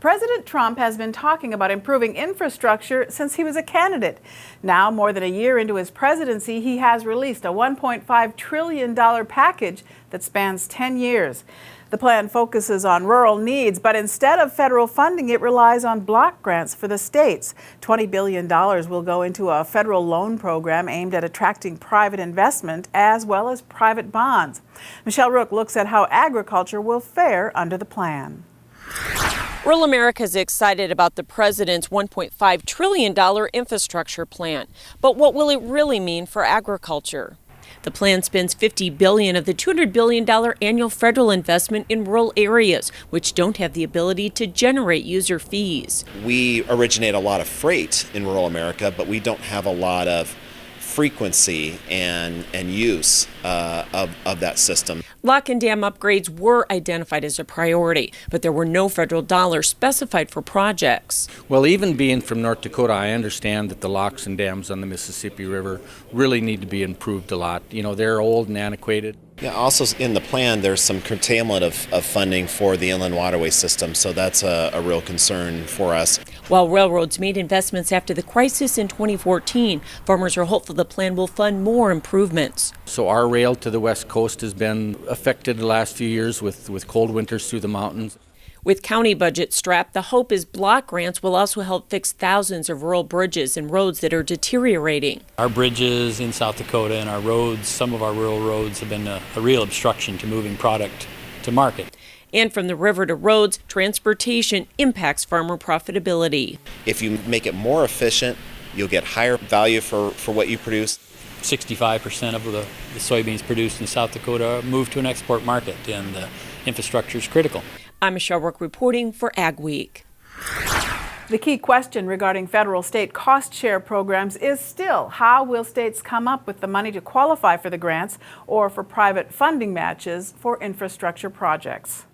President Trump has been talking about improving infrastructure since he was a candidate. Now, more than a year into his presidency, he has released a $1.5 trillion package that spans 10 years. The plan focuses on rural needs, but instead of federal funding, it relies on block grants for the states. $20 billion will go into a federal loan program aimed at attracting private investment as well as private bonds. Michelle Rook looks at how agriculture will fare under the plan. Rural America is excited about the president's $1.5 trillion infrastructure plan. But what will it really mean for agriculture? The plan spends $50 billion of the $200 billion annual federal investment in rural areas, which don't have the ability to generate user fees. We originate a lot of freight in rural America, but we don't have a lot of frequency and use of that system. Lock and dam upgrades were identified as a priority, but there were no federal dollars specified for projects. Well, even being from North Dakota, I understand that the locks and dams on the Mississippi River really need to be improved a lot. You know, they're old and antiquated. Yeah, also in the plan, there's some curtailment of funding for the inland waterway system, so that's a real concern for us. While railroads made investments after the crisis in 2014, farmers are hopeful the plan will fund more improvements. So our rail to the West Coast has been affected the last few years with cold winters through the mountains. With county budgets strapped, the hope is block grants will also help fix thousands of rural bridges and roads that are deteriorating. Our bridges in South Dakota and our roads, some of our rural roads, have been a real obstruction to moving product to market. And from the river to roads, transportation impacts farmer profitability. If you make it more efficient, you'll get higher value for what you produce. 65% of the soybeans produced in South Dakota move to an export market, and the infrastructure is critical. I'm Michelle Rook reporting for Ag Week. The key question regarding federal-state cost-share programs is still how will states come up with the money to qualify for the grants or for private funding matches for infrastructure projects.